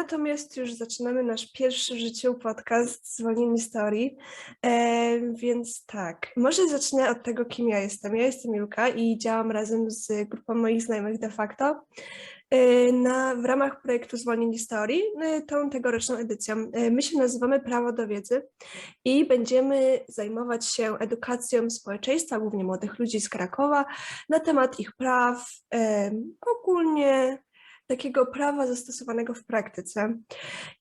natomiast już zaczynamy nasz pierwszy w życiu podcast Zwolnieni z teorii, więc tak, może zacznę od tego, kim ja jestem. Ja jestem Julka i działam razem z grupą moich znajomych de facto w ramach projektu Zwolnieni z teorii, tą tegoroczną edycją. My się nazywamy Prawo do Wiedzy i będziemy zajmować się edukacją społeczeństwa, głównie młodych ludzi z Krakowa, na temat ich praw, ogólnie takiego prawa zastosowanego w praktyce.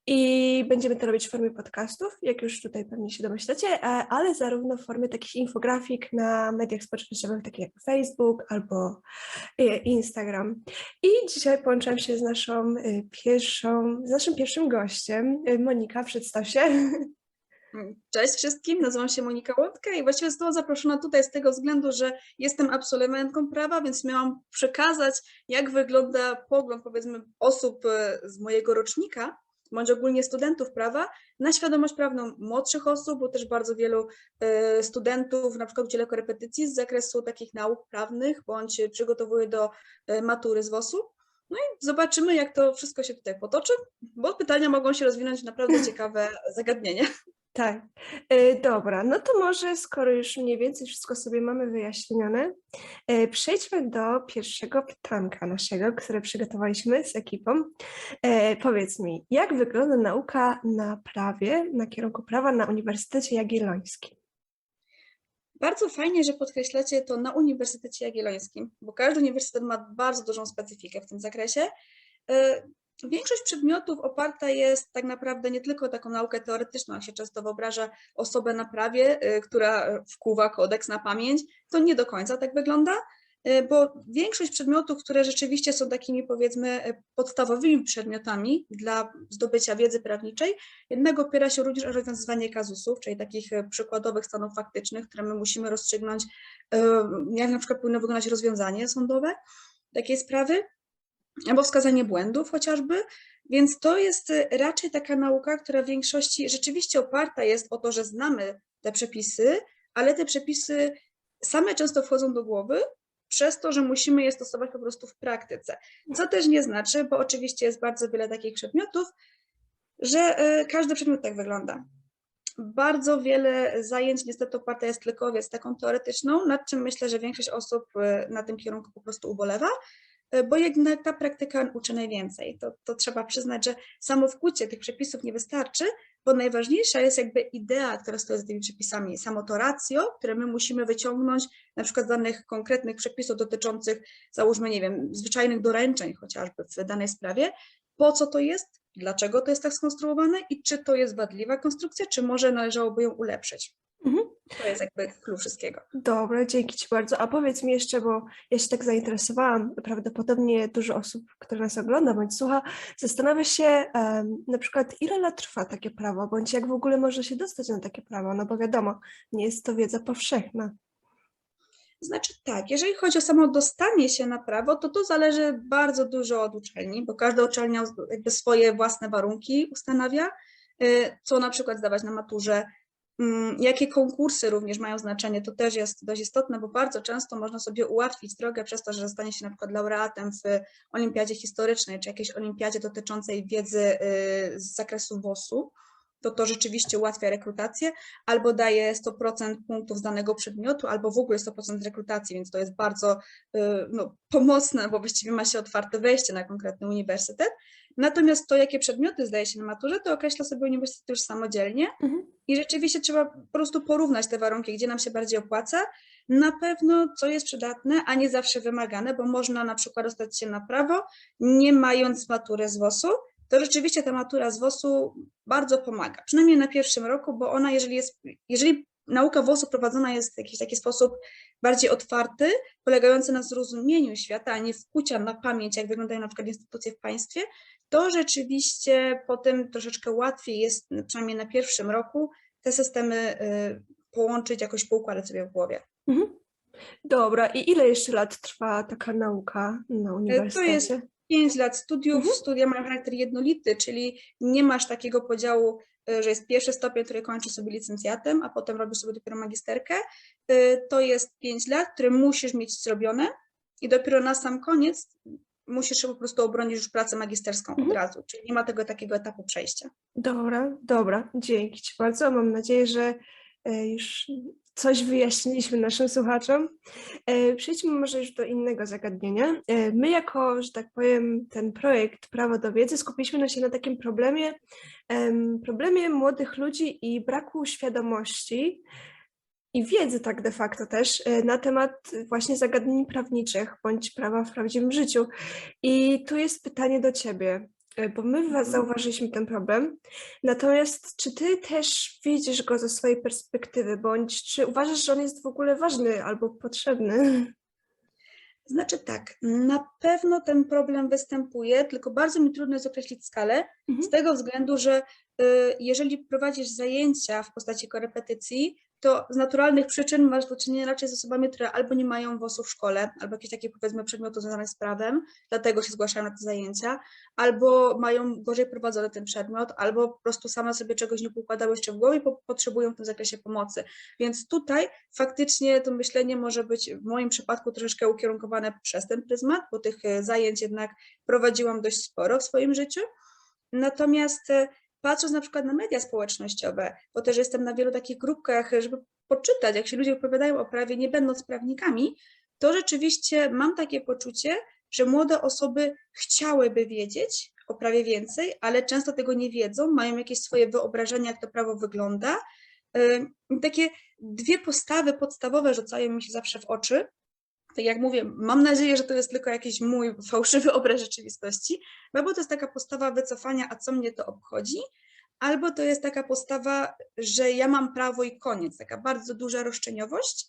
I będziemy to robić w formie podcastów, jak już tutaj pewnie się domyślacie, ale zarówno w formie takich infografik na mediach społecznościowych, takich jak Facebook albo Instagram. I dzisiaj połączam się z naszym pierwszym gościem. Monika, przedstaw się. Cześć wszystkim, nazywam się Monika Łódka i właściwie zostałam zaproszona tutaj z tego względu, że jestem absolwentką prawa, więc miałam przekazać, jak wygląda pogląd, powiedzmy, osób z mojego rocznika, bądź ogólnie studentów prawa, na świadomość prawną młodszych osób, bo też bardzo wielu studentów na przykład udziela korepetycji z zakresu takich nauk prawnych, bądź przygotowuje do matury z WOS-u. No i zobaczymy, jak to wszystko się tutaj potoczy, bo pytania mogą się rozwinąć w naprawdę ciekawe zagadnienie. Tak, dobra, no to może skoro już mniej więcej wszystko sobie mamy wyjaśnione, przejdźmy do pierwszego pytanka naszego, które przygotowaliśmy z ekipą. Powiedz mi, jak wygląda nauka na prawie, na kierunku prawa na Uniwersytecie Jagiellońskim? Bardzo fajnie, że podkreślacie to na Uniwersytecie Jagiellońskim, bo każdy uniwersytet ma bardzo dużą specyfikę w tym zakresie. Większość przedmiotów oparta jest tak naprawdę nie tylko o taką naukę teoretyczną, jak się często wyobraża osobę na prawie, która wkuwa kodeks na pamięć. To nie do końca tak wygląda, bo większość przedmiotów, które rzeczywiście są takimi, powiedzmy, podstawowymi przedmiotami dla zdobycia wiedzy prawniczej, jednak opiera się również o rozwiązywanie kazusów, czyli takich przykładowych stanów faktycznych, które my musimy rozstrzygnąć, jak na przykład powinno wyglądać rozwiązanie sądowe takiej sprawy, albo wskazanie błędów chociażby, więc to jest raczej taka nauka, która w większości rzeczywiście oparta jest o to, że znamy te przepisy, ale te przepisy same często wchodzą do głowy przez to, że musimy je stosować po prostu w praktyce. Co też nie znaczy, bo oczywiście jest bardzo wiele takich przedmiotów, że każdy przedmiot tak wygląda. Bardzo wiele zajęć niestety oparte jest tylko o taką teoretyczną, nad czym myślę, że większość osób na tym kierunku po prostu ubolewa, bo jednak ta praktyka uczy najwięcej. To trzeba przyznać, że samo wkłucie tych przepisów nie wystarczy, bo najważniejsza jest jakby idea, która stoi za tymi przepisami, samo to ratio, które my musimy wyciągnąć na przykład z danych konkretnych przepisów dotyczących, załóżmy, nie wiem, zwyczajnych doręczeń chociażby w danej sprawie, po co to jest, dlaczego to jest tak skonstruowane i czy to jest wadliwa konstrukcja, czy może należałoby ją ulepszyć. To jest jakby klucz wszystkiego. Dobra, dzięki Ci bardzo. A powiedz mi jeszcze, bo ja się tak zainteresowałam, prawdopodobnie dużo osób, które nas ogląda bądź słucha, zastanawia się na przykład, ile lat trwa takie prawo, bądź jak w ogóle można się dostać na takie prawo, no bo wiadomo, nie jest to wiedza powszechna. Znaczy tak, jeżeli chodzi o samo dostanie się na prawo, to zależy bardzo dużo od uczelni, bo każda uczelnia jakby swoje własne warunki ustanawia, co na przykład zdawać na maturze, jakie konkursy również mają znaczenie, to też jest dość istotne, bo bardzo często można sobie ułatwić drogę przez to, że zostanie się na przykład laureatem w olimpiadzie historycznej, czy jakiejś olimpiadzie dotyczącej wiedzy z zakresu WOS-u, to rzeczywiście ułatwia rekrutację, albo daje 100% punktów z danego przedmiotu, albo w ogóle 100% rekrutacji, więc to jest bardzo pomocne, bo właściwie ma się otwarte wejście na konkretny uniwersytet. Natomiast to, jakie przedmioty zdaje się na maturze, to określa sobie uniwersytet już samodzielnie i rzeczywiście trzeba po prostu porównać te warunki, gdzie nam się bardziej opłaca. Na pewno co jest przydatne, a nie zawsze wymagane, bo można na przykład dostać się na prawo, nie mając matury z WOS-u, to rzeczywiście ta matura z WOS-u bardzo pomaga, przynajmniej na pierwszym roku, bo ona, jeżeli nauka WOS-u prowadzona jest w jakiś taki sposób bardziej otwarty, polegający na zrozumieniu świata, a nie wkucia na pamięć, jak wyglądają na przykład instytucje w państwie, to rzeczywiście potem troszeczkę łatwiej jest, przynajmniej na pierwszym roku, te systemy połączyć, jakoś poukładać sobie w głowie. Dobra, i ile jeszcze lat trwa taka nauka na uniwersytecie? To jest 5 lat studiów. Studia mają charakter jednolity, czyli nie masz takiego podziału, że jest pierwszy stopień, który kończy sobie licencjatem, a potem robisz sobie dopiero magisterkę. To jest 5 lat, które musisz mieć zrobione i dopiero na sam koniec musisz po prostu obronić już pracę magisterską od razu, czyli nie ma tego takiego etapu przejścia. Dobra, dobra, dzięki Ci bardzo. Mam nadzieję, że już coś wyjaśniliśmy naszym słuchaczom. Przejdźmy może już do innego zagadnienia. My jako, że tak powiem, ten projekt Prawo do Wiedzy skupiliśmy się na takim problemie młodych ludzi i braku świadomości i wiedzy tak de facto też na temat właśnie zagadnień prawniczych bądź prawa w prawdziwym życiu. I tu jest pytanie do Ciebie, bo my zauważyliśmy ten problem, natomiast czy Ty też widzisz go ze swojej perspektywy, bądź czy uważasz, że on jest w ogóle ważny albo potrzebny? Znaczy tak, na pewno ten problem występuje, tylko bardzo mi trudno jest określić skalę, z tego względu, że jeżeli prowadzisz zajęcia w postaci korepetycji, to z naturalnych przyczyn masz do czynienia raczej z osobami, które albo nie mają WOS-u w szkole, albo jakieś takie powiedzmy przedmioty związane z prawem, dlatego się zgłaszają na te zajęcia, albo mają gorzej prowadzony ten przedmiot, albo po prostu same sobie czegoś nie poukładały jeszcze w głowie i potrzebują w tym zakresie pomocy. Więc tutaj faktycznie to myślenie może być w moim przypadku troszeczkę ukierunkowane przez ten pryzmat, bo tych zajęć jednak prowadziłam dość sporo w swoim życiu. Natomiast patrząc na przykład na media społecznościowe, bo też jestem na wielu takich grupkach, żeby poczytać, jak się ludzie opowiadają o prawie, nie będąc prawnikami, to rzeczywiście mam takie poczucie, że młode osoby chciałyby wiedzieć o prawie więcej, ale często tego nie wiedzą, mają jakieś swoje wyobrażenia, jak to prawo wygląda. Takie dwie postawy podstawowe rzucają mi się zawsze w oczy. Tak jak mówię, mam nadzieję, że to jest tylko jakiś mój fałszywy obraz rzeczywistości, albo to jest taka postawa wycofania, a co mnie to obchodzi, albo to jest taka postawa, że ja mam prawo i koniec, taka bardzo duża roszczeniowość,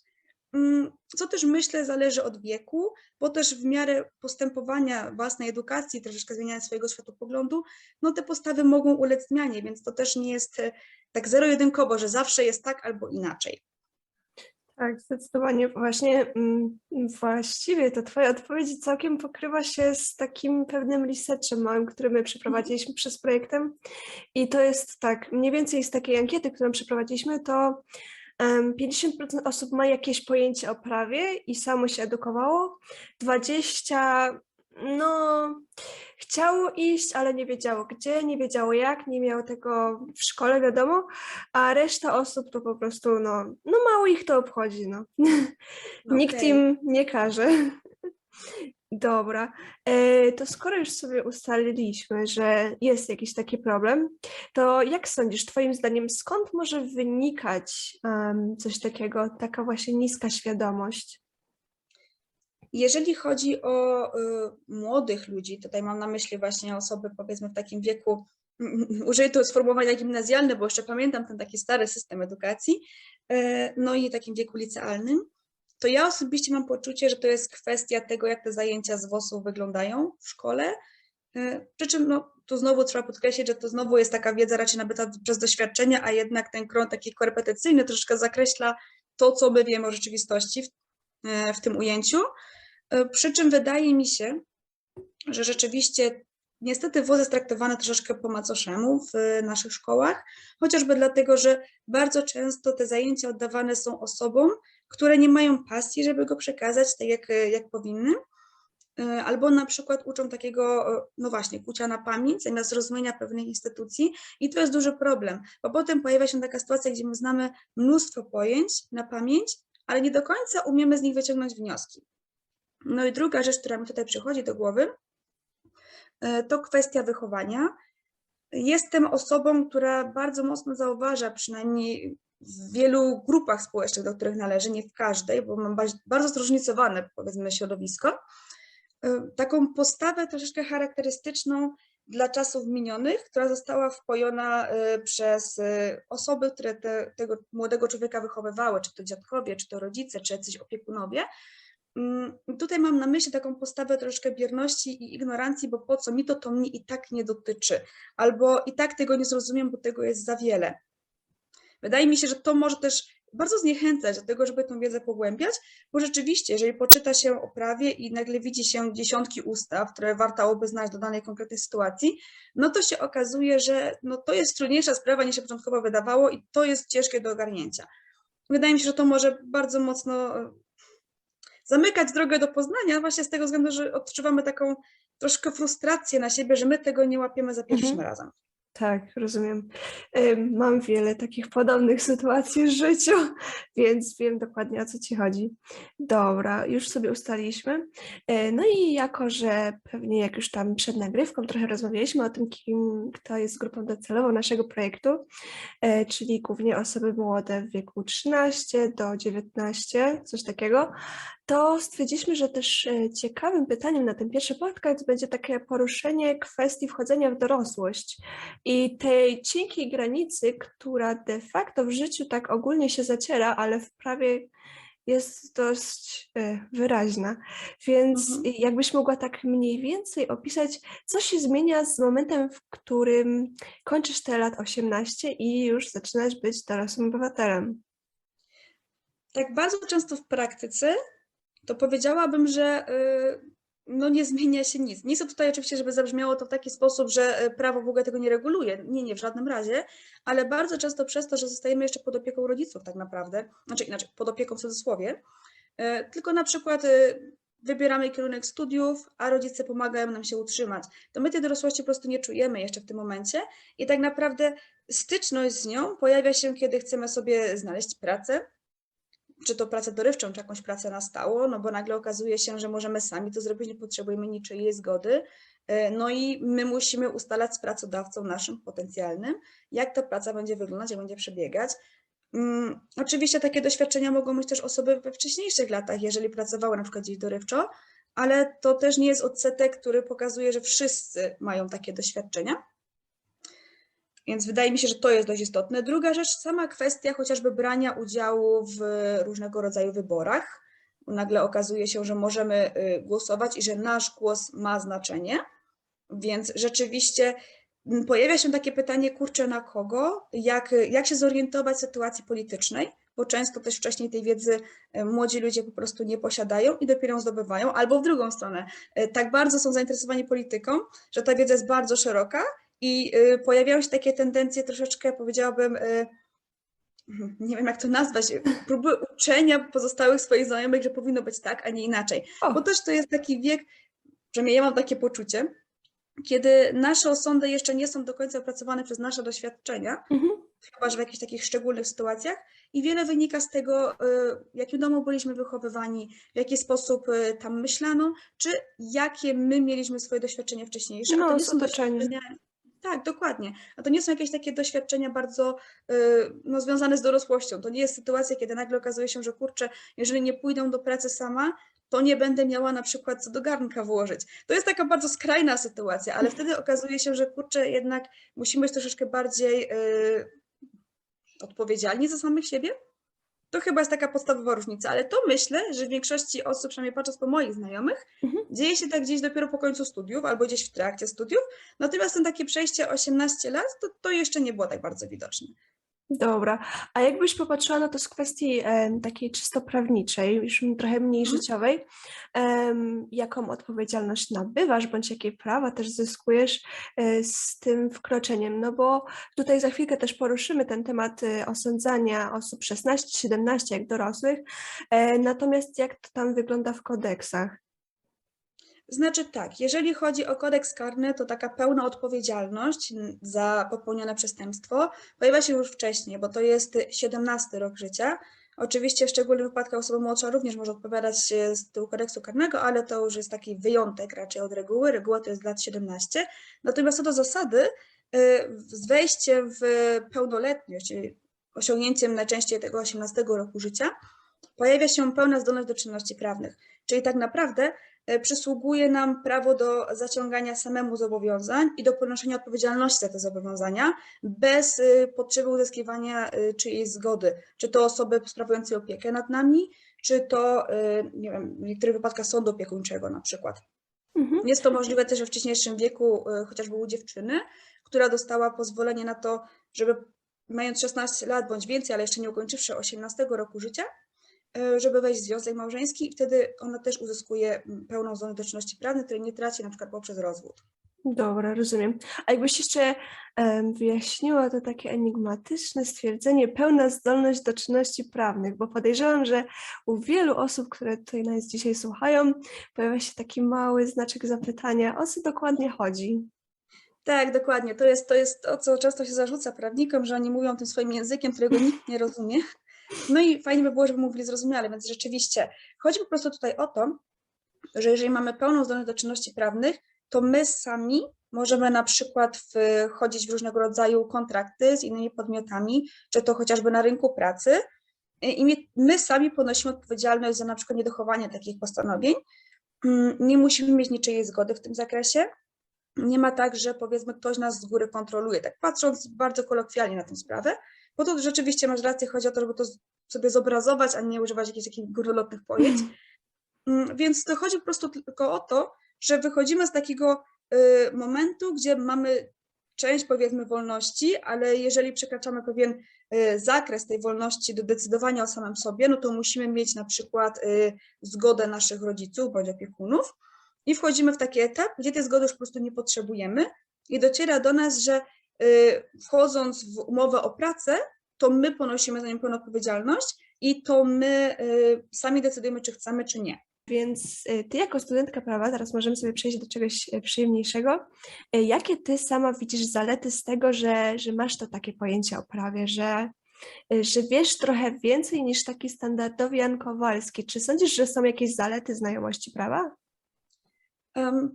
co też myślę zależy od wieku, bo też w miarę postępowania własnej edukacji, troszeczkę zmieniania swojego światopoglądu, no te postawy mogą ulec zmianie, więc to też nie jest tak zero-jedynkowo, że zawsze jest tak albo inaczej. Tak, zdecydowanie. Właśnie właściwie to Twoja odpowiedź całkiem pokrywa się z takim pewnym researchem małym, który my przeprowadziliśmy przez projektem. I to jest tak, mniej więcej z takiej ankiety, którą przeprowadziliśmy, to 50% osób ma jakieś pojęcie o prawie i samo się edukowało. 20% no chciało iść, ale nie wiedziało gdzie, nie wiedziało jak, nie miało tego w szkole, wiadomo, a reszta osób to po prostu, no mało ich to obchodzi, no. Nikt im nie każe. Dobra, to skoro już sobie ustaliliśmy, że jest jakiś taki problem, to jak sądzisz, Twoim zdaniem, skąd może wynikać coś takiego, taka właśnie niska świadomość? Jeżeli chodzi o młodych ludzi, tutaj mam na myśli właśnie osoby powiedzmy w takim wieku, użyję tu sformułowania gimnazjalne, bo jeszcze pamiętam ten taki stary system edukacji, no i takim wieku licealnym, to ja osobiście mam poczucie, że to jest kwestia tego, jak te zajęcia z WOS-u wyglądają w szkole, przy czym no, tu znowu trzeba podkreślić, że to znowu jest taka wiedza raczej nabyta przez doświadczenia, a jednak ten krąg taki korepetycyjny troszeczkę zakreśla to, co my wiemy o rzeczywistości w tym ujęciu. Przy czym wydaje mi się, że rzeczywiście niestety WOS jest traktowany troszeczkę po macoszemu w naszych szkołach, chociażby dlatego, że bardzo często te zajęcia oddawane są osobom, które nie mają pasji, żeby go przekazać tak jak powinny, albo na przykład uczą takiego, no właśnie, kucia na pamięć zamiast rozumienia pewnych instytucji i to jest duży problem, bo potem pojawia się taka sytuacja, gdzie my znamy mnóstwo pojęć na pamięć, ale nie do końca umiemy z nich wyciągnąć wnioski. No i druga rzecz, która mi tutaj przychodzi do głowy, to kwestia wychowania. Jestem osobą, która bardzo mocno zauważa, przynajmniej w wielu grupach społecznych, do których należy, nie w każdej, bo mam bardzo zróżnicowane, powiedzmy, środowisko, taką postawę troszeczkę charakterystyczną dla czasów minionych, która została wpojona przez osoby, które tego młodego człowieka wychowywały, czy to dziadkowie, czy to rodzice, czy jacyś opiekunowie. Tutaj mam na myśli taką postawę troszkę bierności i ignorancji, bo po co mi to mnie i tak nie dotyczy, albo i tak tego nie zrozumiem, bo tego jest za wiele. Wydaje mi się, że to może też bardzo zniechęcać do tego, żeby tę wiedzę pogłębiać, bo rzeczywiście, jeżeli poczyta się o prawie i nagle widzi się dziesiątki ustaw, które wartałoby znać do danej konkretnej sytuacji, no to się okazuje, że no to jest trudniejsza sprawa niż się początkowo wydawało i to jest ciężkie do ogarnięcia. Wydaje mi się, że to może bardzo mocno zamykać drogę do poznania właśnie z tego względu, że odczuwamy taką troszkę frustrację na siebie, że my tego nie łapiemy za pierwszym razem. Tak, rozumiem. Mam wiele takich podobnych sytuacji w życiu, więc wiem dokładnie, o co ci chodzi. Dobra, już sobie ustaliliśmy. No i jako, że pewnie jak już tam przed nagrywką trochę rozmawialiśmy o tym, kto jest grupą docelową naszego projektu, czyli głównie osoby młode w wieku 13 do 19, coś takiego, to stwierdziliśmy, że też ciekawym pytaniem na ten pierwszy podcast będzie takie poruszenie kwestii wchodzenia w dorosłość i tej cienkiej granicy, która de facto w życiu tak ogólnie się zaciera, ale w prawie jest dość wyraźna. Więc jakbyś mogła tak mniej więcej opisać, co się zmienia z momentem, w którym kończysz te lat 18 i już zaczynasz być dorosłym obywatelem. Tak bardzo często w praktyce to powiedziałabym, że no nie zmienia się nic. Nie chcę tutaj oczywiście, żeby zabrzmiało to w taki sposób, że prawo w ogóle tego nie reguluje. Nie, w żadnym razie, ale bardzo często przez to, że zostajemy jeszcze pod opieką rodziców tak naprawdę, znaczy pod opieką w cudzysłowie, tylko na przykład wybieramy kierunek studiów, a rodzice pomagają nam się utrzymać. To my tej dorosłości po prostu nie czujemy jeszcze w tym momencie i tak naprawdę styczność z nią pojawia się, kiedy chcemy sobie znaleźć pracę, czy to pracę dorywczą, czy jakąś pracę na stałe, no bo nagle okazuje się, że możemy sami to zrobić, nie potrzebujemy niczyjej zgody. No i my musimy ustalać z pracodawcą naszym potencjalnym, jak ta praca będzie wyglądać, jak będzie przebiegać. Oczywiście takie doświadczenia mogą mieć też osoby we wcześniejszych latach, jeżeli pracowały na przykład gdzieś dorywczo, ale to też nie jest odsetek, który pokazuje, że wszyscy mają takie doświadczenia. Więc wydaje mi się, że to jest dość istotne. Druga rzecz, sama kwestia chociażby brania udziału w różnego rodzaju wyborach. Nagle okazuje się, że możemy głosować i że nasz głos ma znaczenie. Więc rzeczywiście pojawia się takie pytanie, kurczę, na kogo? Jak się zorientować w sytuacji politycznej? Bo często też wcześniej tej wiedzy młodzi ludzie po prostu nie posiadają i dopiero ją zdobywają. Albo w drugą stronę, tak bardzo są zainteresowani polityką, że ta wiedza jest bardzo szeroka, i pojawiają się takie tendencje troszeczkę, powiedziałabym, nie wiem jak to nazwać, próby uczenia pozostałych swoich znajomych, że powinno być tak, a nie inaczej. Bo też to jest taki wiek, przynajmniej ja mam takie poczucie, kiedy nasze osądy jeszcze nie są do końca opracowane przez nasze doświadczenia, chyba że w jakichś takich szczególnych sytuacjach i wiele wynika z tego, w jakim domu byliśmy wychowywani, w jaki sposób tam myślano, czy jakie my mieliśmy swoje doświadczenia wcześniejsze, a to nie są doświadczenia. Tak, dokładnie. A to nie są jakieś takie doświadczenia bardzo no, związane z dorosłością. To nie jest sytuacja, kiedy nagle okazuje się, że kurczę, jeżeli nie pójdę do pracy sama, to nie będę miała na przykład co do garnka włożyć. To jest taka bardzo skrajna sytuacja, ale wtedy okazuje się, że kurczę, jednak musimy być troszeczkę bardziej odpowiedzialni za samych siebie. To chyba jest taka podstawowa różnica, ale to myślę, że w większości osób, przynajmniej patrząc po moich znajomych, dzieje się tak gdzieś dopiero po końcu studiów albo gdzieś w trakcie studiów, natomiast ten takie przejście 18 lat, to jeszcze nie było tak bardzo widoczne. Dobra, a jakbyś popatrzyła na to z kwestii takiej czysto prawniczej, już trochę mniej życiowej, jaką odpowiedzialność nabywasz, bądź jakie prawa też zyskujesz z tym wkroczeniem, no bo tutaj za chwilkę też poruszymy ten temat osądzania osób 16-17 jak dorosłych, natomiast jak to tam wygląda w kodeksach? Znaczy tak, jeżeli chodzi o kodeks karny, to taka pełna odpowiedzialność za popełnione przestępstwo pojawia się już wcześniej, bo to jest 17 rok życia. Oczywiście w szczególnych wypadkach osoba młodsza również może odpowiadać z tyłu kodeksu karnego, ale to już jest taki wyjątek raczej od reguły. Reguła to jest lat 17. Natomiast co do zasady, z wejściem w pełnoletność, czyli osiągnięciem najczęściej tego 18 roku życia, pojawia się pełna zdolność do czynności prawnych. Czyli tak naprawdę przysługuje nam prawo do zaciągania samemu zobowiązań i do ponoszenia odpowiedzialności za te zobowiązania bez potrzeby uzyskiwania czyjejś zgody, czy to osoby sprawującej opiekę nad nami, czy to, nie wiem, w niektórych wypadkach sądu opiekuńczego na przykład. Jest to możliwe też we wcześniejszym wieku, chociażby u dziewczyny, która dostała pozwolenie na to, żeby mając 16 lat bądź więcej, ale jeszcze nie ukończywszy 18 roku życia, żeby wejść w związek małżeński i wtedy ona też uzyskuje pełną zdolność do czynności prawnej, której nie traci na przykład poprzez rozwód. Dobra, rozumiem. A jakbyś jeszcze wyjaśniła to takie enigmatyczne stwierdzenie pełna zdolność do czynności prawnych, bo podejrzewam, że u wielu osób, które tutaj nas dzisiaj słuchają, pojawia się taki mały znaczek zapytania, o co dokładnie chodzi. Tak, dokładnie. To jest to, co często się zarzuca prawnikom, że oni mówią tym swoim językiem, którego nikt nie rozumie. No i fajnie by było, żeby mówili zrozumiale, więc rzeczywiście chodzi po prostu tutaj o to, że jeżeli mamy pełną zdolność do czynności prawnych, to my sami możemy na przykład wchodzić w różnego rodzaju kontrakty z innymi podmiotami, czy to chociażby na rynku pracy i my sami ponosimy odpowiedzialność za na przykład niedochowanie takich postanowień. Nie musimy mieć niczyjej zgody w tym zakresie. Nie ma tak, że powiedzmy ktoś nas z góry kontroluje, tak patrząc bardzo kolokwialnie na tę sprawę, bo to rzeczywiście masz rację, chodzi o to, żeby to sobie zobrazować, a nie używać jakichś takich górnolotnych pojęć. Więc to chodzi po prostu tylko o to, że wychodzimy z takiego momentu, gdzie mamy część powiedzmy wolności, ale jeżeli przekraczamy pewien zakres tej wolności do decydowania o samym sobie, no to musimy mieć na przykład zgodę naszych rodziców bądź opiekunów i wchodzimy w taki etap, gdzie tej zgody już po prostu nie potrzebujemy i dociera do nas, że wchodząc w umowę o pracę, to my ponosimy za nią pełną odpowiedzialność i to my sami decydujemy, czy chcemy, czy nie. Więc ty jako studentka prawa, teraz możemy sobie przejść do czegoś przyjemniejszego. Jakie ty sama widzisz zalety z tego, że masz to takie pojęcie o prawie, że wiesz trochę więcej niż taki standardowy Jan Kowalski? Czy sądzisz, że są jakieś zalety znajomości prawa?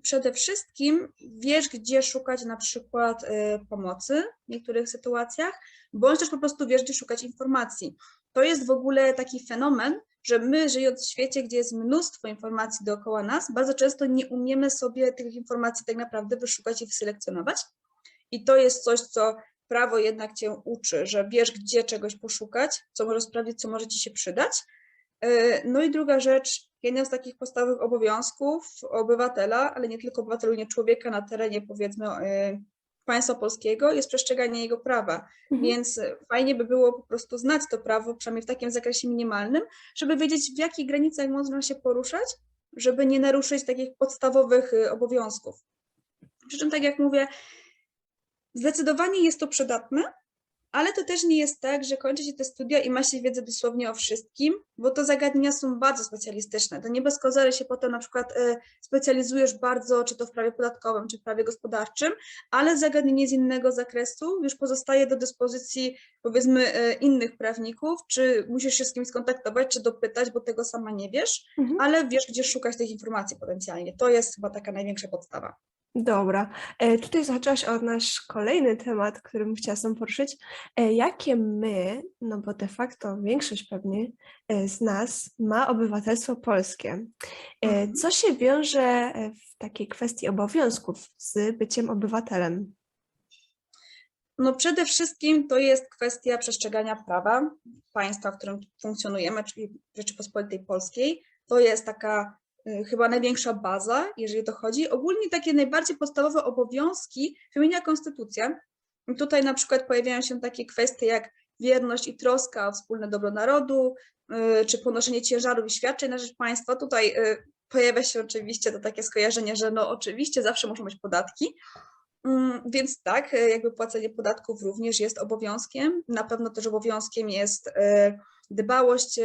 Przede wszystkim wiesz, gdzie szukać na przykład pomocy w niektórych sytuacjach, bądź też po prostu wiesz, gdzie szukać informacji. To jest w ogóle taki fenomen, że my, żyjąc w świecie, gdzie jest mnóstwo informacji dookoła nas, bardzo często nie umiemy sobie tych informacji tak naprawdę wyszukać i wyselekcjonować. I to jest coś, co prawo jednak cię uczy, że wiesz, gdzie czegoś poszukać, co może sprawdzić, co może ci się przydać. No i druga rzecz, jednym z takich podstawowych obowiązków obywatela, ale nie tylko obywatela, nie człowieka na terenie powiedzmy państwa polskiego jest przestrzeganie jego prawa, więc fajnie by było po prostu znać to prawo, przynajmniej w takim zakresie minimalnym, żeby wiedzieć, w jakich granicach można się poruszać, żeby nie naruszyć takich podstawowych obowiązków. Przy czym, tak jak mówię, zdecydowanie jest to przydatne, ale to też nie jest tak, że kończy się te studia i ma się wiedzę dosłownie o wszystkim, bo to zagadnienia są bardzo specjalistyczne. To nie bez kozery się potem na przykład specjalizujesz bardzo, czy to w prawie podatkowym, czy w prawie gospodarczym, ale zagadnienie z innego zakresu już pozostaje do dyspozycji powiedzmy innych prawników, czy musisz się z kimś skontaktować, czy dopytać, bo tego sama nie wiesz, ale wiesz, gdzie szukać tych informacji potencjalnie. To jest chyba taka największa podstawa. Dobra. Tutaj zaczęłaś o nasz kolejny temat, który bym chciała sam poruszyć. Jakie my, no bo de facto większość pewnie z nas ma obywatelstwo polskie. Co się wiąże w takiej kwestii obowiązków z byciem obywatelem? No przede wszystkim to jest kwestia przestrzegania prawa państwa, w którym funkcjonujemy, czyli Rzeczypospolitej Polskiej. To jest taka chyba największa baza, jeżeli to chodzi. Ogólnie takie najbardziej podstawowe obowiązki wymienia konstytucja. I tutaj na przykład pojawiają się takie kwestie jak wierność i troska o wspólne dobro narodu, czy ponoszenie ciężarów i świadczeń na rzecz państwa. Tutaj pojawia się oczywiście to takie skojarzenie, że no oczywiście zawsze muszą być podatki. Więc tak, jakby płacenie podatków również jest obowiązkiem. Na pewno też obowiązkiem jest dbałość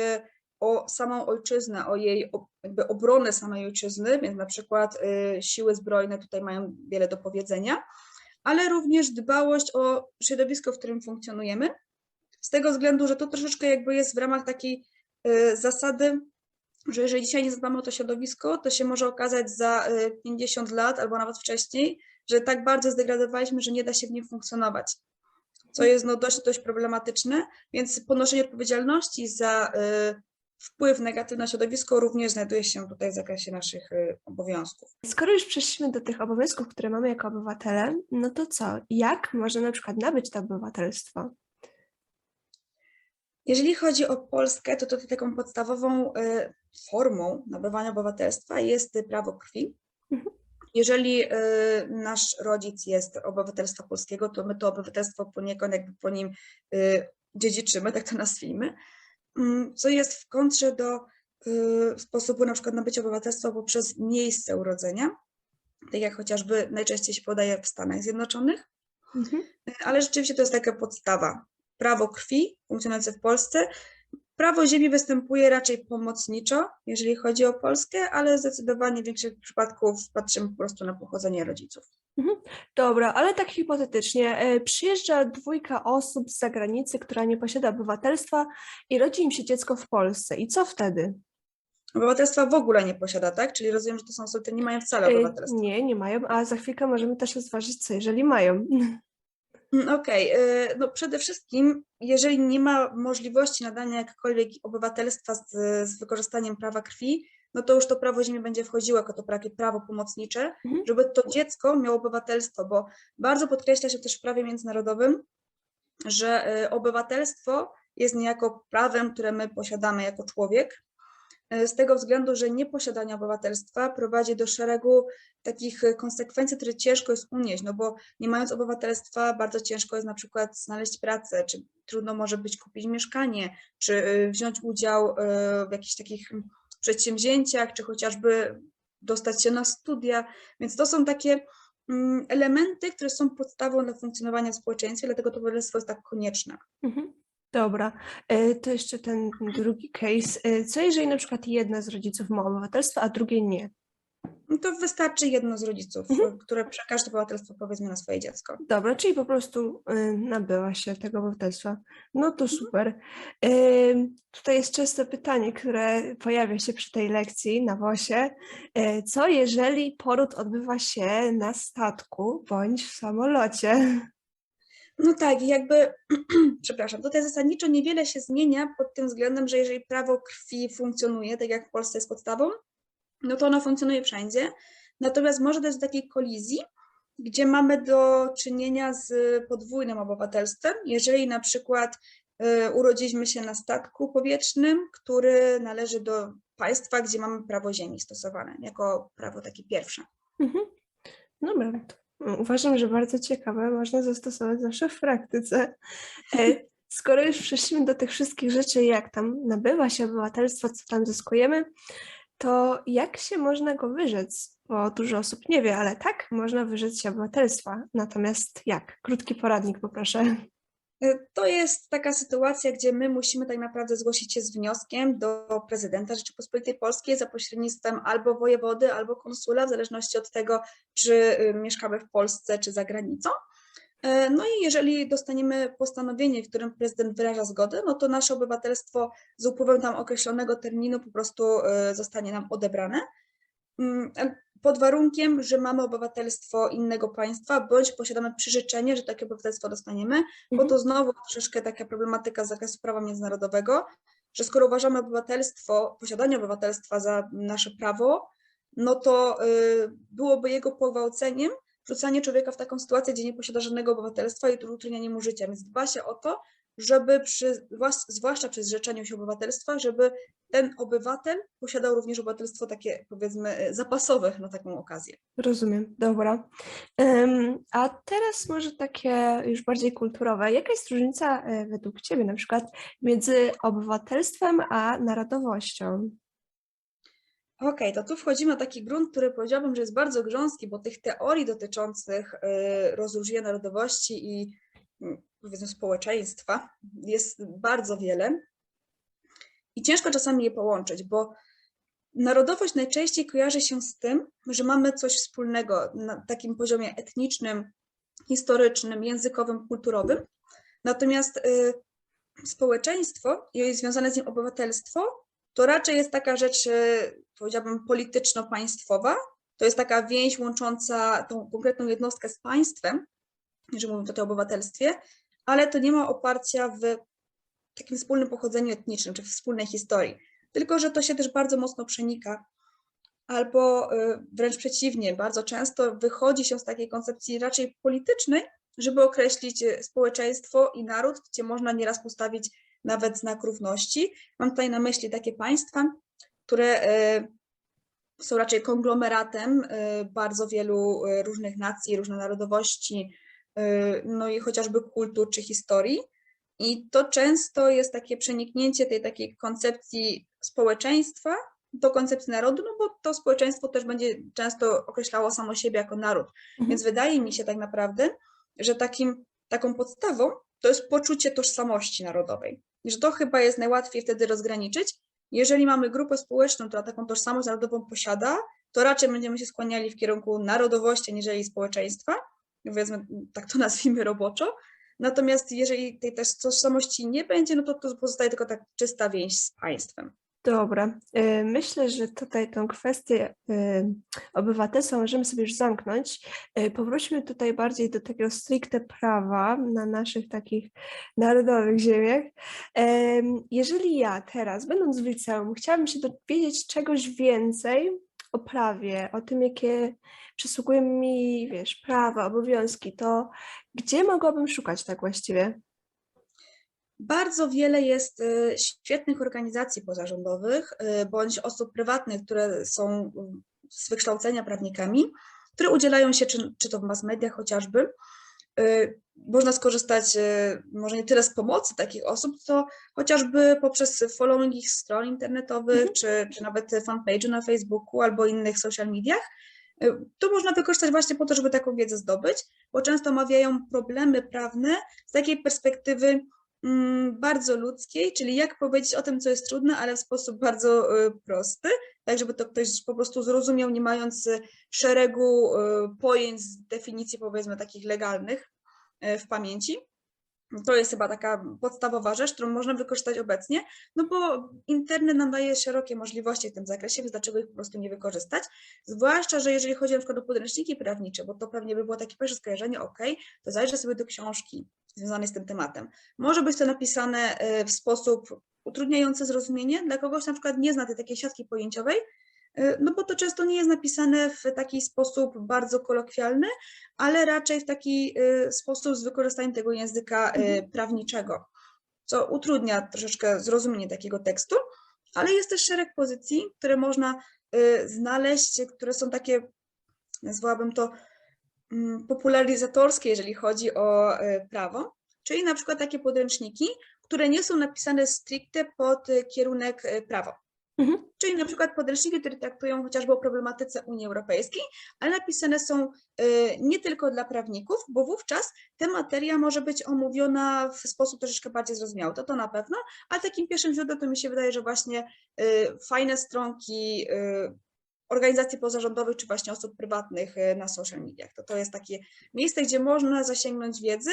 o samą ojczyznę, o jej jakby obronę samej ojczyzny, więc na przykład siły zbrojne tutaj mają wiele do powiedzenia, ale również dbałość o środowisko, w którym funkcjonujemy, z tego względu, że to troszeczkę jakby jest w ramach takiej zasady, że jeżeli dzisiaj nie zadbamy o to środowisko, to się może okazać za 50 lat albo nawet wcześniej, że tak bardzo zdegradowaliśmy, że nie da się w nim funkcjonować, co jest no dość problematyczne, więc ponoszenie odpowiedzialności za wpływ negatywny na środowisko również znajduje się tutaj w zakresie naszych obowiązków. Skoro już przeszliśmy do tych obowiązków, które mamy jako obywatele, no to co? Jak można na przykład nabyć to obywatelstwo? Jeżeli chodzi o Polskę, to tutaj taką podstawową formą nabywania obywatelstwa jest prawo krwi. Jeżeli nasz rodzic jest obywatelstwa polskiego, to my to obywatelstwo poniekąd jakby po nim dziedziczymy, tak to nazwijmy, co jest w kontrze do sposobu na przykład nabycia obywatelstwa poprzez miejsce urodzenia. tak jak chociażby najczęściej się podaje w Stanach Zjednoczonych, Mhm. ale rzeczywiście to jest taka podstawa. Prawo krwi funkcjonujące w Polsce. Prawo ziemi występuje raczej pomocniczo, jeżeli chodzi o Polskę, ale zdecydowanie w większych przypadków patrzymy po prostu na pochodzenie rodziców. Mhm. Dobra, ale tak hipotetycznie, przyjeżdża 2 osób z zagranicy, która nie posiada obywatelstwa i rodzi im się dziecko w Polsce. I co wtedy? Obywatelstwa w ogóle nie posiada, tak? Czyli rozumiem, że to są osoby, które nie mają wcale obywatelstwa. Nie, nie mają, a za chwilkę możemy też rozważyć, co jeżeli mają. Okej, no przede wszystkim, jeżeli nie ma możliwości nadania jakkolwiek obywatelstwa z wykorzystaniem prawa krwi, no to już to prawo ziemi będzie wchodziło jako to takie prawo pomocnicze, Mhm. żeby to dziecko miało obywatelstwo, bo bardzo podkreśla się też w prawie międzynarodowym, że obywatelstwo jest niejako prawem, które my posiadamy jako człowiek, z tego względu, że nieposiadanie obywatelstwa prowadzi do szeregu takich konsekwencji, które ciężko jest unieść, no bo nie mając obywatelstwa bardzo ciężko jest na przykład znaleźć pracę, czy trudno może być kupić mieszkanie, czy wziąć udział w jakichś takich przedsięwzięciach, czy chociażby dostać się na studia, więc to są takie elementy, które są podstawą dla funkcjonowania w społeczeństwie, dlatego to obywatelstwo jest tak konieczne. Mhm. Dobra, to jeszcze ten drugi case. Co jeżeli na przykład jedna z rodziców ma obywatelstwo, a drugie nie? No to wystarczy jedno z rodziców, Mhm. które przekaże to obywatelstwo powiedzmy na swoje dziecko. Dobra, czyli po prostu nabyła się tego obywatelstwa. No to super. Tutaj jest częste pytanie, które pojawia się przy tej lekcji na WOS-ie. Co jeżeli poród odbywa się na statku bądź w samolocie? No tak, i jakby, przepraszam, tutaj zasadniczo niewiele się zmienia pod tym względem, że jeżeli prawo krwi funkcjonuje, tak jak w Polsce jest podstawą, no to ono funkcjonuje wszędzie. Natomiast może dojść do takiej kolizji, gdzie mamy do czynienia z podwójnym obywatelstwem, jeżeli na przykład urodziliśmy się na statku powietrznym, który należy do państwa, gdzie mamy prawo ziemi stosowane, jako prawo takie pierwsze. Mhm. Dobra, uważam, że bardzo ciekawe, można zastosować zawsze w praktyce. Skoro już przeszliśmy do tych wszystkich rzeczy, jak tam nabywa się obywatelstwo, co tam zyskujemy, to jak się można go wyrzec? Bo dużo osób nie wie, ale tak, można wyrzec się obywatelstwa. Natomiast jak? Krótki poradnik poproszę. To jest taka sytuacja, gdzie my musimy tak naprawdę zgłosić się z wnioskiem do prezydenta Rzeczypospolitej Polskiej za pośrednictwem albo wojewody, albo konsula, w zależności od tego, czy mieszkamy w Polsce, czy za granicą. No i jeżeli dostaniemy postanowienie, w którym prezydent wyraża zgodę, no to nasze obywatelstwo z upływem tam określonego terminu po prostu zostanie nam odebrane. Pod warunkiem, że mamy obywatelstwo innego państwa, bądź posiadamy przyrzeczenie, że takie obywatelstwo dostaniemy, bo to znowu troszeczkę taka problematyka z zakresu prawa międzynarodowego, że skoro uważamy posiadanie obywatelstwa za nasze prawo, no to byłoby jego pogwałceniem wrzucanie człowieka w taką sytuację, gdzie nie posiada żadnego obywatelstwa i utrudnianie mu życia. Więc dba się o to, żeby zwłaszcza przy zrzeczeniu się obywatelstwa, żeby ten obywatel posiadał również obywatelstwo takie, powiedzmy, zapasowe na taką okazję. Rozumiem, dobra. A teraz może takie już bardziej kulturowe. Jaka jest różnica według Ciebie na przykład między obywatelstwem a narodowością? Okej, to tu wchodzimy na taki grunt, który powiedziałabym, że jest bardzo grząski, bo tych teorii dotyczących rozróżnienia narodowości i powiedzmy społeczeństwa jest bardzo wiele i ciężko czasami je połączyć, bo narodowość najczęściej kojarzy się z tym, że mamy coś wspólnego na takim poziomie etnicznym, historycznym, językowym, kulturowym, natomiast społeczeństwo i związane z nim obywatelstwo to raczej jest taka rzecz, powiedziałabym, polityczno-państwowa. To jest taka więź łącząca tą konkretną jednostkę z państwem, jeżeli mówimy tutaj o obywatelstwie, ale to nie ma oparcia w takim wspólnym pochodzeniu etnicznym czy w wspólnej historii. Tylko że to się też bardzo mocno przenika, albo wręcz przeciwnie, bardzo często wychodzi się z takiej koncepcji raczej politycznej, żeby określić społeczeństwo i naród, gdzie można nieraz postawić nawet znak równości. Mam tutaj na myśli takie państwa, które są raczej konglomeratem bardzo wielu różnych nacji, różnych narodowości, no i chociażby kultur czy historii. I to często jest takie przeniknięcie tej takiej koncepcji społeczeństwa do koncepcji narodu, no bo to społeczeństwo też będzie często określało samo siebie jako naród. Więc wydaje mi się tak naprawdę, że taką podstawą to jest poczucie tożsamości narodowej. I że to chyba jest najłatwiej wtedy rozgraniczyć. Jeżeli mamy grupę społeczną, która taką tożsamość narodową posiada, to raczej będziemy się skłaniali w kierunku narodowości, aniżeli społeczeństwa, powiedzmy, tak to nazwijmy roboczo. Natomiast jeżeli tej też tożsamości nie będzie, no to pozostaje tylko tak czysta więź z państwem. Dobra, myślę, że tutaj tą kwestię obywatelstwa możemy sobie już zamknąć. Powróćmy tutaj bardziej do takiego stricte prawa na naszych takich narodowych ziemiach. Jeżeli ja teraz, będąc w liceum, chciałabym się dowiedzieć czegoś więcej o prawie, o tym, jakie przysługują mi, wiesz, prawa, obowiązki, to gdzie mogłabym szukać tak właściwie? Bardzo wiele jest świetnych organizacji pozarządowych bądź osób prywatnych, które są z wykształcenia prawnikami, które udzielają się, czy to w mass mediach chociażby. Można skorzystać może nie tyle z pomocy takich osób, co chociażby poprzez following ich stron internetowych, czy nawet fanpage'u na Facebooku albo innych social mediach. To można wykorzystać właśnie po to, żeby taką wiedzę zdobyć, bo często omawiają problemy prawne z takiej perspektywy bardzo ludzkiej, czyli jak powiedzieć o tym, co jest trudne, ale w sposób bardzo prosty, tak żeby to ktoś po prostu zrozumiał, nie mając szeregu pojęć z definicji, powiedzmy, takich legalnych w pamięci. To jest chyba taka podstawowa rzecz, którą można wykorzystać obecnie, no bo internet nam daje szerokie możliwości w tym zakresie, więc dlaczego ich po prostu nie wykorzystać? Zwłaszcza, że jeżeli chodzi na przykład o podręczniki prawnicze, bo to pewnie by było takie pierwsze skojarzenie, to zajrzę sobie do książki związanej z tym tematem. Może być to napisane w sposób utrudniający zrozumienie dla kogoś, na przykład nie zna tej takiej siatki pojęciowej, no bo to często nie jest napisane w taki sposób bardzo kolokwialny, ale raczej w taki sposób z wykorzystaniem tego języka prawniczego, co utrudnia troszeczkę zrozumienie takiego tekstu, ale jest też szereg pozycji, które można znaleźć, które są takie, nazwałabym to, popularyzatorskie, jeżeli chodzi o prawo, czyli na przykład takie podręczniki, które nie są napisane stricte pod kierunek prawo. Czyli na przykład podręczniki, które traktują chociażby o problematyce Unii Europejskiej, ale napisane są nie tylko dla prawników, bo wówczas ta materia może być omówiona w sposób troszeczkę bardziej zrozumiały, to na pewno, ale takim pierwszym źródłem to mi się wydaje, że właśnie fajne stronki organizacji pozarządowych, czy właśnie osób prywatnych na social mediach. To jest takie miejsce, gdzie można zasięgnąć wiedzy,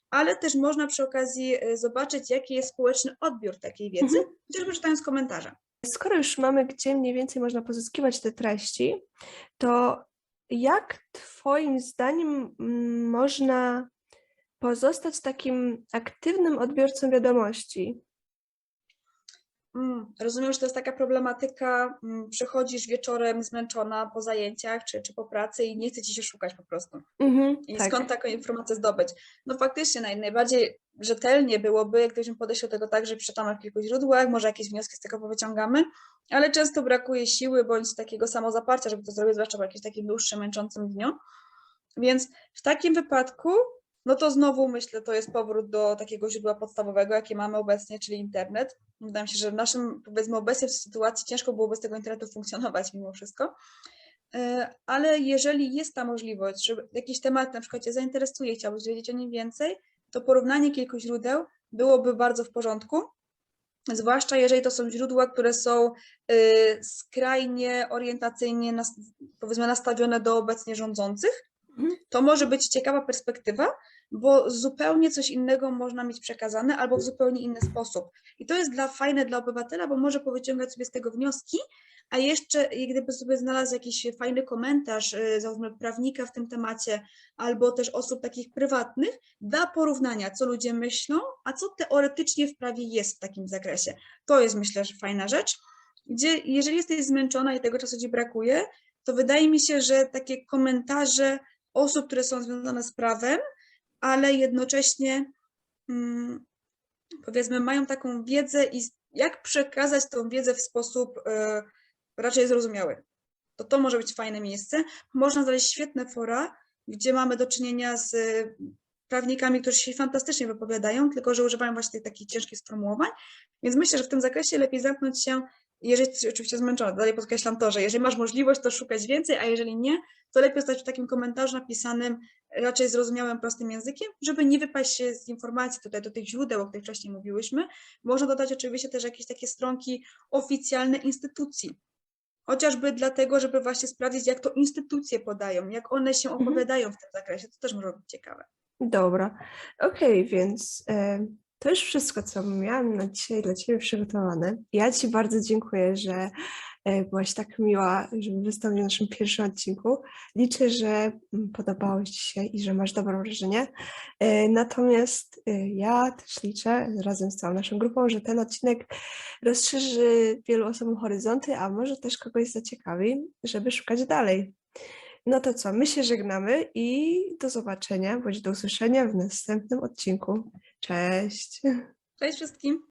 ale też można przy okazji zobaczyć, jaki jest społeczny odbiór takiej wiedzy, chociażby czytając komentarze. Skoro już mamy, gdzie mniej więcej można pozyskiwać te treści, to jak Twoim zdaniem można pozostać takim aktywnym odbiorcą wiadomości? Rozumiem, że to jest taka problematyka, przychodzisz wieczorem zmęczona po zajęciach czy po pracy i nie chce ci się szukać po prostu. I Tak. skąd taką informację zdobyć? No faktycznie najbardziej rzetelnie byłoby, gdybyśmy podeszli do tego tak, że przeczytamy w kilku źródłach, może jakieś wnioski z tego powyciągamy, ale często brakuje siły bądź takiego samozaparcia, żeby to zrobić, zwłaszcza po jakimś takim dłuższym, męczącym dniu. Więc w takim wypadku, no to znowu myślę, to jest powrót do takiego źródła podstawowego, jakie mamy obecnie, czyli internet. Wydaje mi się, że w naszym, powiedzmy, obecnej sytuacji ciężko byłoby bez tego internetu funkcjonować mimo wszystko. Ale jeżeli jest ta możliwość, że jakiś temat na przykład Cię zainteresuje, chciałbyś wiedzieć o nim więcej, to porównanie kilku źródeł byłoby bardzo w porządku, zwłaszcza jeżeli to są źródła, które są skrajnie orientacyjnie, powiedzmy, nastawione do obecnie rządzących. To może być ciekawa perspektywa, bo zupełnie coś innego można mieć przekazane albo w zupełnie inny sposób. I to jest fajne dla obywatela, bo może powyciągać sobie z tego wnioski, a jeszcze gdyby sobie znalazł jakiś fajny komentarz, załóżmy prawnika w tym temacie, albo też osób takich prywatnych, dla porównania, co ludzie myślą, a co teoretycznie w prawie jest w takim zakresie. To jest, myślę, że fajna rzecz, gdzie jeżeli jesteś zmęczona i tego czasu Ci brakuje, to wydaje mi się, że takie komentarze osób, które są związane z prawem, ale jednocześnie powiedzmy mają taką wiedzę i jak przekazać tą wiedzę w sposób raczej zrozumiały. To może być fajne miejsce. Można znaleźć świetne fora, gdzie mamy do czynienia z prawnikami, którzy się fantastycznie wypowiadają, tylko że używają właśnie takich ciężkich sformułowań. Więc myślę, że w tym zakresie lepiej zamknąć się Jeżeli jesteś oczywiście zmęczony, dalej podkreślam to, że jeżeli masz możliwość, to szukać więcej, a jeżeli nie, to lepiej zostać w takim komentarzu napisanym raczej zrozumiałym, prostym językiem, żeby nie wypaść się z informacji tutaj do tych źródeł, o których wcześniej mówiłyśmy. Można dodać oczywiście też jakieś takie stronki oficjalne instytucji. Chociażby dlatego, żeby właśnie sprawdzić, jak to instytucje podają, jak one się opowiadają w tym zakresie. To też może być ciekawe. Dobra, okej, więc to już wszystko, co miałam na dzisiaj dla Ciebie przygotowane. Ja Ci bardzo dziękuję, że byłaś tak miła, żeby wystąpić w naszym pierwszym odcinku. Liczę, że podobało Ci się i że masz dobre wrażenie. Natomiast ja też liczę razem z całą naszą grupą, że ten odcinek rozszerzy wielu osobom horyzonty, a może też kogoś zaciekawi, żeby szukać dalej. No to co, my się żegnamy i do zobaczenia bądź do usłyszenia w następnym odcinku. Cześć! Cześć wszystkim!